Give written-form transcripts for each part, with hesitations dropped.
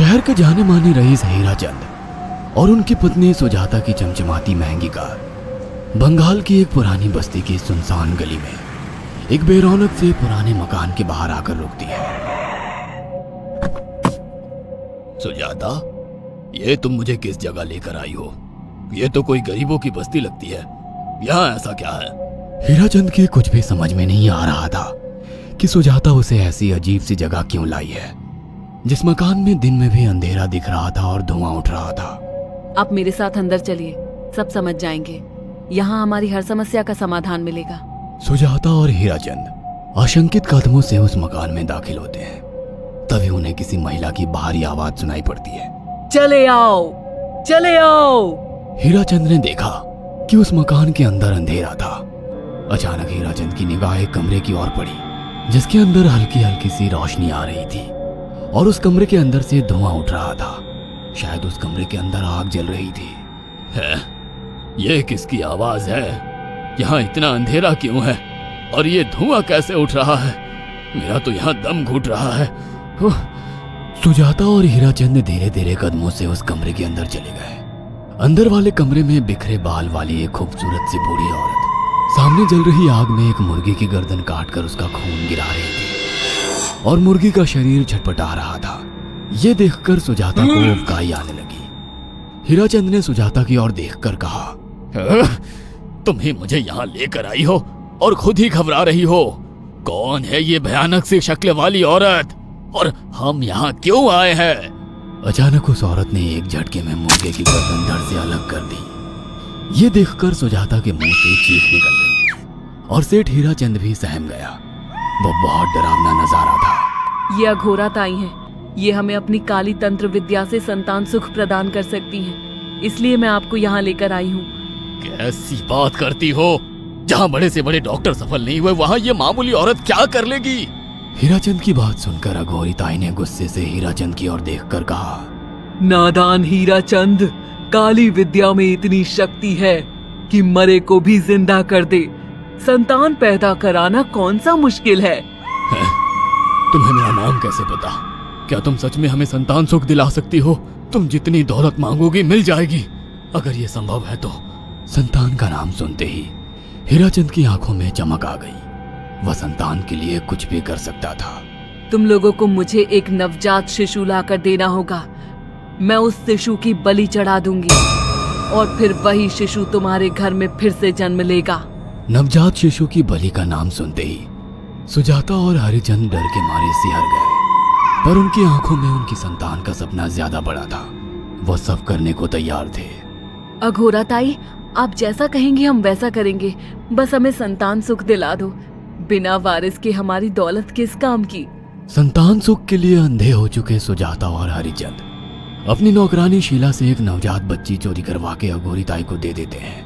शहर के जाने माने रईस हीराचंद और उनकी पत्नी सुजाता की चमचमाती महंगी कार बंगाल की एक पुरानी बस्ती की सुनसान गली में एक बेरौनक से पुराने मकान के बाहर आकर रुकती है। सुजाता, ये तुम मुझे किस जगह लेकर आई हो? ये तो कोई गरीबों की बस्ती लगती है, यहाँ ऐसा क्या है? हीराचंद की कुछ भी समझ में नहीं आ रहा था कि सुजाता उसे ऐसी अजीब सी जगह क्यों लाई है, जिस मकान में दिन में भी अंधेरा दिख रहा था और धुआं उठ रहा था। आप मेरे साथ अंदर चलिए, सब समझ जाएंगे। यहाँ हमारी हर समस्या का समाधान मिलेगा। सुजाता और हीराचंद आशंकित कदमों से उस मकान में दाखिल होते हैं। तभी उन्हें किसी महिला की भारी आवाज सुनाई पड़ती है। चले आओ, चले आओ। हीराचंद ने देखा कि उस मकान के अंदर अंधेरा था। अचानक हीराचंद की निगाह एक कमरे की ओर पड़ी, जिसके अंदर हल्की हल्की सी रोशनी आ रही थी और उस कमरे के अंदर से धुआं उठ रहा था। शायद उस कमरे के अंदर आग जल रही थी। है, ये किसकी आवाज है? यहाँ इतना अंधेरा क्यों है और ये धुआं कैसे उठ रहा है? मेरा तो यहाँ दम घुट रहा है। सुजाता और हीराचंद धीरे धीरे कदमों से उस कमरे के अंदर चले गए। अंदर वाले कमरे में बिखरे बाल वाली एक खूबसूरत सी बूढ़ी औरत सामने जल रही आग में एक मुर्गी की गर्दन काटकर उसका खून गिरा रही थी और मुर्गी का शरीर छटपटा रहा था। ये देखकर सुजाता को उबकाई आने लगी। हीराचंद ने सुजाता की ओर देखकर कहा, तुम ही मुझे यहाँ लेकर आई हो और खुद ही घबरा रही हो। कौन है ये भयानक सी शक्ल वाली औरत और हम यहाँ क्यों आए हैं? अचानक उस औरत ने एक झटके में मुर्गे की गर्दन धड़ से अलग कर दी। ये देखकर सुजाता के मुंह से चीख निकल गई और सेठ हीराचंद भी सहम गया। वो बहुत डरावना नजारा था। ये अघोरा ताई हैं। ये हमें अपनी काली तंत्र विद्या से संतान सुख प्रदान कर सकती हैं। इसलिए मैं आपको यहाँ लेकर आई हूँ। कैसी बात करती हो? जहाँ बड़े से बड़े डॉक्टर सफल नहीं हुए, वहाँ ये मामूली औरत क्या कर लेगी? हीराचंद की बात सुनकर अघोरी ताई ने गुस्से से हीराचंद की ओर देखकर कहा, नादान हीराचंद, काली विद्या में इतनी शक्ति है कि मरे को भी जिंदा कर दे। संतान पैदा कराना कौन सा मुश्किल है? तुम्हें मेरा नाम कैसे पता? क्या तुम सच में हमें संतान सुख दिला सकती हो? तुम जितनी दौलत मांगोगी मिल जाएगी, अगर ये संभव है तो। संतान का नाम सुनते ही हीराचंद की आंखों में चमक आ गई। वह संतान के लिए कुछ भी कर सकता था। तुम लोगों को मुझे एक नवजात शिशु लाकर देना होगा। मैं उस शिशु की बलि चढ़ा दूंगी और फिर वही शिशु तुम्हारे घर में फिर से जन्म लेगा। नवजात शिशु की बलि का नाम सुनते ही सुजाता और हरिचंद डर के मारे सिहर गए, पर उनकी आंखों में उनकी संतान का सपना ज्यादा बड़ा था। वो सब करने को तैयार थे। अघोरा ताई, आप जैसा कहेंगे हम वैसा करेंगे। बस हमें संतान सुख दिला दो। बिना वारिस के हमारी दौलत किस काम की? संतान सुख के लिए अंधे हो चुके सुजाता और हरिचंद अपनी नौकरानी शीला से एक नवजात बच्ची चोरी करवा के अघोरी ताई को दे देते हैं।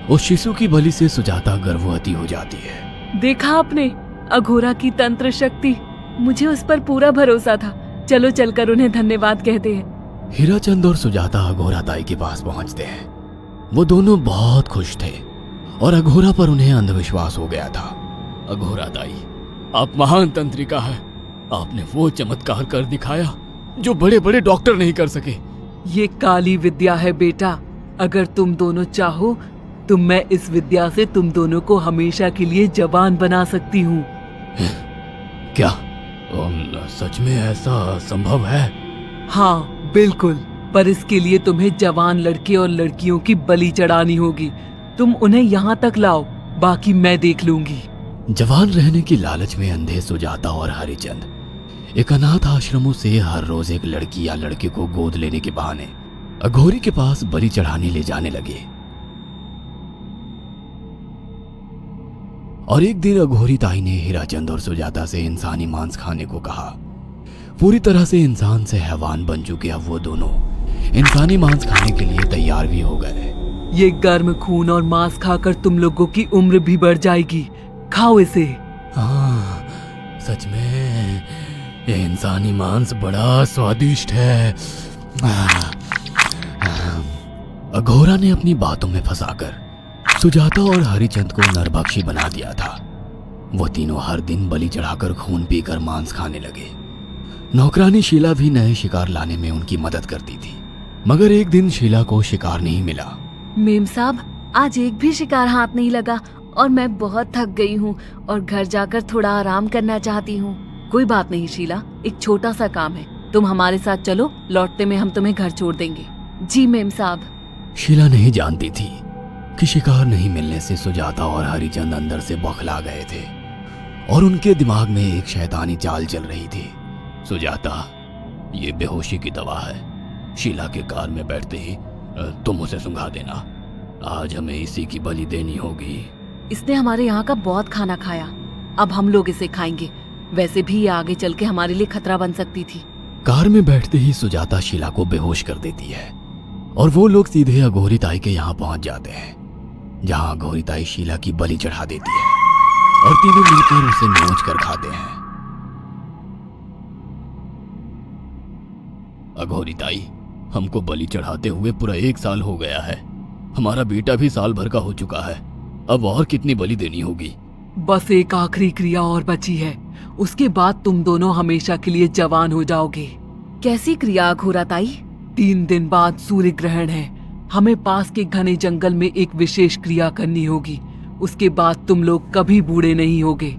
उस शिशु की बलि से सुजाता गर्भवती हो जाती है। देखा आपने अघोरा की तंत्र शक्ति? मुझे उस पर पूरा भरोसा था। चलो चलकर उन्हें धन्यवाद कहते हैं। हीराचंद और सुजाता अघोरा ताई के पास पहुंचते हैं। वो दोनों बहुत खुश थे और अघोरा पर उन्हें अंधविश्वास हो गया था। अघोरा ताई, आप महान तंत्रिका है। आपने वो चमत्कार कर दिखाया जो बड़े बड़े डॉक्टर नहीं कर सके। ये काली विद्या है बेटा। अगर तुम दोनों चाहो तो मैं इस विद्या से तुम दोनों को हमेशा के लिए जवान बना सकती हूँ। क्या सच में ऐसा संभव है? हाँ बिल्कुल, पर इसके लिए तुम्हें जवान लड़के और लड़कियों की बलि चढ़ानी होगी। तुम उन्हें यहाँ तक लाओ, बाकी मैं देख लूंगी। जवान रहने की लालच में अंधे सुजाता और हरिचंद एक अनाथ आश्रमों से हर रोज एक लड़की या लड़के को गोद लेने के बहाने अघोरी के पास बलि चढ़ाने ले जाने लगे। और एक दिन अघोरी ताई ने हीराचंद और सुजाता से इंसानी मांस खाने को कहा। पूरी तरह से इंसान से हैवान बन चुके अब वो दोनों इंसानी मांस खाने के लिए तैयार भी हो गए। ये गर्म खून और मांस खाकर तुम लोगों की उम्र भी बढ़ जाएगी। खाओ इसे। हाँ, सच में ये इंसानी मांस बड़ा स्वादिष्ट है। अघोरा ने अपनी बातों में फंसाकर सुजाता और हरिचंद को नरभक्षी बना दिया था। वो तीनों हर दिन बलि चढ़ाकर खून पीकर मांस खाने लगे। नौकरानी शीला भी नए शिकार लाने में उनकी मदद करती थी, मगर एक दिन शीला को शिकार नहीं मिला। मेम साहब, आज एक भी शिकार हाथ नहीं लगा और मैं बहुत थक गई हूँ और घर जाकर थोड़ा आराम करना चाहती हूँ। कोई बात नहीं शीला, एक छोटा सा काम है, तुम हमारे साथ चलो, लौटते में हम तुम्हें घर छोड़ देंगे। जी मेम साहब। शीला नहीं जानती थी कि शिकार नहीं मिलने से सुजाता और हरिचंद अंदर से बौखला गए थे और उनके दिमाग में एक शैतानी चाल चल रही थी। सुजाता, ये बेहोशी की दवा है। शीला के कार में बैठते ही तुम उसे सुंघा देना। आज हमें इसी की बलि देनी होगी। इसने हमारे यहाँ का बहुत खाना खाया, अब हम लोग इसे खाएंगे। वैसे भी ये आगे चल के हमारे लिए खतरा बन सकती थी। कार में बैठते ही सुजाता शीला को बेहोश कर देती है और वो लोग सीधे अघोरी ताई के यहाँ पहुंच जाते हैं, जहाँ अघोरी ताई शीला की बलि चढ़ा देती है और तीनों मिलकर उसे नोच कर खाते हैं। अघोरी ताई, हमको बलि चढ़ाते हुए पूरा 1 साल हो गया है। हमारा बेटा भी साल भर का हो चुका है। अब और कितनी बलि देनी होगी? बस एक आखिरी क्रिया और बची है, उसके बाद तुम दोनों हमेशा के लिए जवान हो जाओगे। कैसी क्रिया अघोरा ताई? 3 दिन बाद सूर्य ग्रहण है, हमें पास के घने जंगल में एक विशेष क्रिया करनी होगी। उसके बाद तुम लोग कभी बूढ़े नहीं होगे।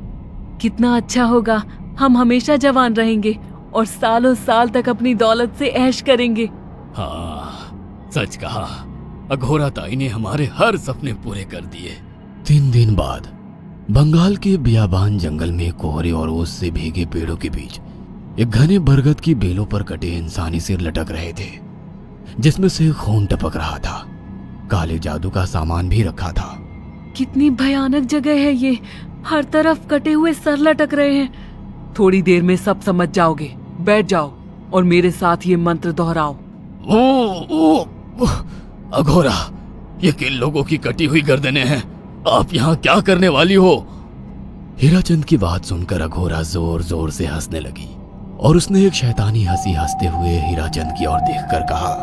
कितना अच्छा होगा, हम हमेशा जवान रहेंगे और सालों साल तक अपनी दौलत से ऐश करेंगे। हाँ, सच कहा। अघोरा ताई ने हमारे हर सपने पूरे कर दिए। 3 दिन बाद बंगाल के बियाबान जंगल में कोहरे और ओस से भीगे पेड़ों के बीच एक घने बरगद की बेलों पर कटे इंसानी सिर लटक रहे थे, जिसमें से खून टपक रहा था। काले जादू का सामान भी रखा था। कितनी भयानक जगह है ये, हर तरफ कटे हुए सर लटक रहे हैं। थोड़ी देर में सब समझ जाओगे। बैठ जाओ और मेरे साथ ये मंत्र दोहराओ। ओ, अघोरा, ये किन लोगों की कटी हुई गर्दनें हैं? आप यहाँ क्या करने वाली हो? हीराचंद की बात सुनकर अघोरा जोर जोर से हंसने लगी और उसने एक शैतानी हंसी हंसते हुए हीराचंद की ओर देखकर कहा,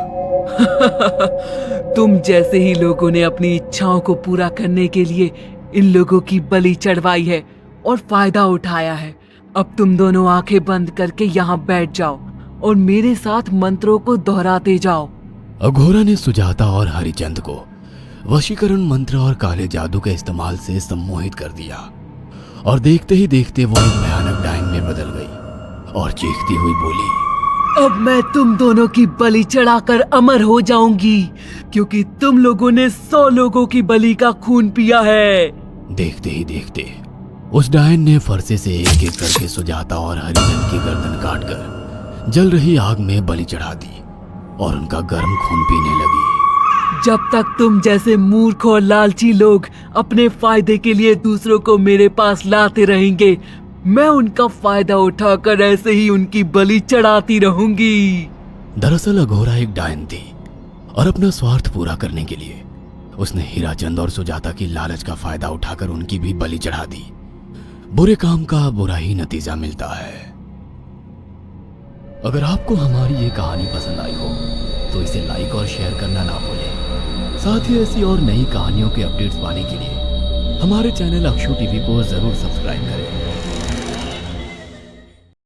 तुम जैसे ही लोगों ने अपनी इच्छाओं को पूरा करने के लिए इन लोगों की बलि चढ़वाई है और फायदा उठाया है। अब तुम दोनों आंखें बंद करके यहाँ बैठ जाओ और मेरे साथ मंत्रों को दोहराते जाओ। अघोरा ने सुजाता और हरिचंद को वशीकरण मंत्र और काले जादू के इस्तेमाल से सम्मोहित कर दिया और देखते ही देखते वो एक भयानक डायन में बदल गई और चीखती हुई बोली, अब मैं तुम दोनों की बलि चढ़ाकर अमर हो जाऊंगी, क्योंकि तुम लोगों ने 100 लोगों की बलि का खून पिया है। देखते ही देखते उस डायन ने फरसे से एक एक करके सुजाता और हरिचंद की गर्दन काटकर जल रही आग में बलि चढ़ा दी और उनका गर्म खून पीने लगी। जब तक तुम जैसे मूर्ख और लालची लोग अपने फायदे के लिए दूसरों को मेरे पास लाते रहेंगे, मैं उनका फायदा उठाकर ऐसे ही उनकी बलि चढ़ाती रहूंगी। दरअसल अघोरा एक डायन थी और अपना स्वार्थ पूरा करने के लिए उसने हीराचंद और सुजाता की लालच का फायदा उठाकर उनकी भी बलि चढ़ा दी। बुरे काम का बुरा ही नतीजा मिलता है। अगर आपको हमारी ये कहानी पसंद आई हो तो इसे लाइक और शेयर करना ना भूलें। साथ ही ऐसी और नई कहानियों के अपडेट्स पाने के लिए हमारे चैनल अक्षु टीवी को जरूर सब्सक्राइब करें।